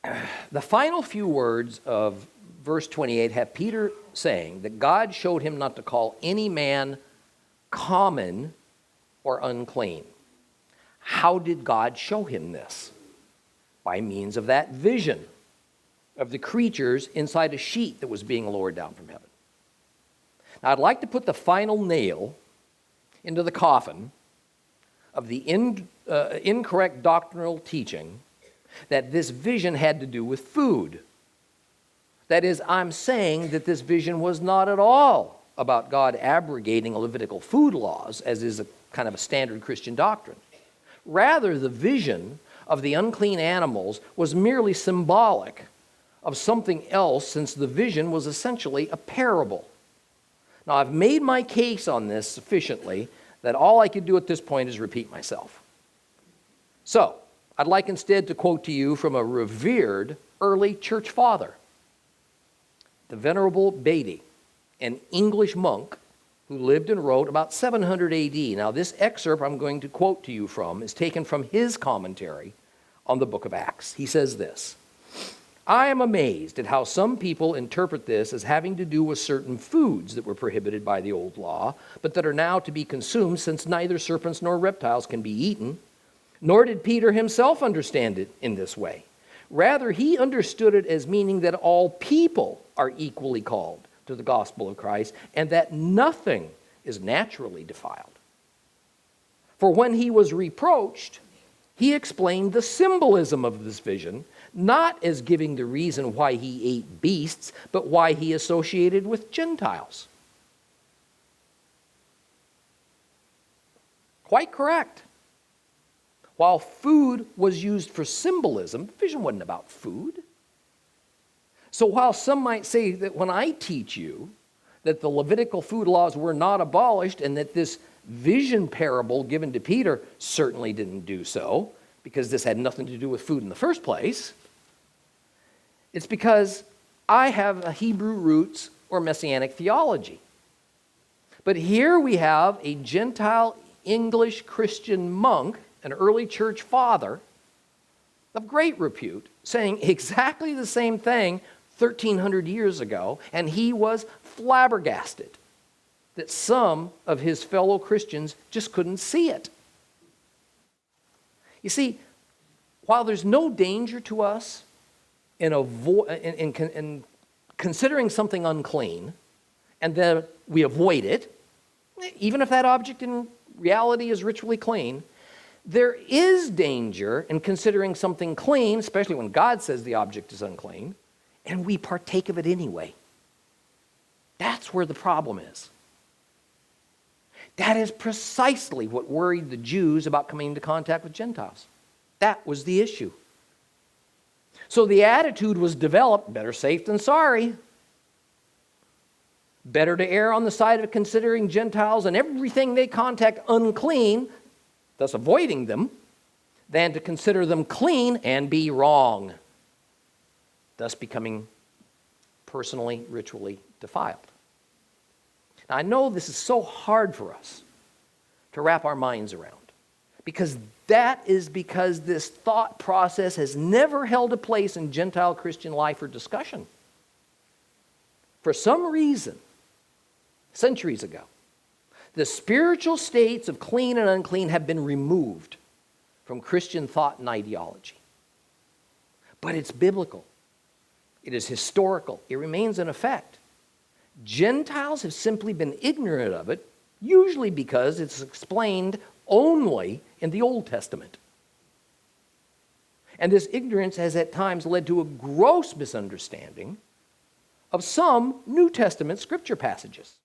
The final few words of verse 28 have Peter saying that God showed him not to call any man common or unclean. How did God show him this? By means of that vision of the creatures inside a sheet that was being lowered down from heaven. Now, I'd like to put the final nail into the coffin of the incorrect doctrinal teaching that this vision had to do with food. That is, I'm saying that this vision was not at all about God abrogating Levitical food laws, as is a kind of a standard Christian doctrine. Rather, the vision of the unclean animals was merely symbolic of something else, since the vision was essentially a parable. Now, I've made my case on this sufficiently that all I could do at this point is repeat myself. So, I'd like instead to quote to you from a revered early church father, the Venerable Bede, an English monk who lived and wrote about 700 AD. Now, this excerpt I'm going to quote to you from is taken from his commentary on the book of Acts. He says this: I am amazed at how some people interpret this as having to do with certain foods that were prohibited by the old law, but that are now to be consumed, since neither serpents nor reptiles can be eaten. Nor did Peter himself understand it in this way. Rather, he understood it as meaning that all people are equally called to the gospel of Christ, and that nothing is naturally defiled. For when he was reproached, he explained the symbolism of this vision, not as giving the reason why he ate beasts, but why he associated with Gentiles. Quite correct. While food was used for symbolism, the vision wasn't about food. So while some might say that when I teach you that the Levitical food laws were not abolished and that this vision parable given to Peter certainly didn't do so, because this had nothing to do with food in the first place, it's because I have a Hebrew roots or Messianic theology. But here we have a Gentile English Christian monk, an early church father of great repute, saying exactly the same thing 1,300 years ago, and he was flabbergasted that some of his fellow Christians just couldn't see it. You see, while there's no danger to us in considering something unclean, and then we avoid it, even if that object in reality is ritually clean, there is danger in considering something clean, especially when God says the object is unclean, and we partake of it anyway. That's where the problem is. That is precisely what worried the Jews about coming into contact with Gentiles. That was the issue. So the attitude was developed, better safe than sorry. Better to err on the side of considering Gentiles and everything they contact unclean, thus avoiding them, than to consider them clean and be wrong, thus becoming personally, ritually defiled. Now, I know this is so hard for us to wrap our minds around, because this thought process has never held a place in Gentile Christian life or discussion. For some reason, centuries ago, the spiritual states of clean and unclean have been removed from Christian thought and ideology. But it's biblical. It is historical. It remains in effect. Gentiles have simply been ignorant of it, usually because it's explained only in the Old Testament. And this ignorance has at times led to a gross misunderstanding of some New Testament scripture passages.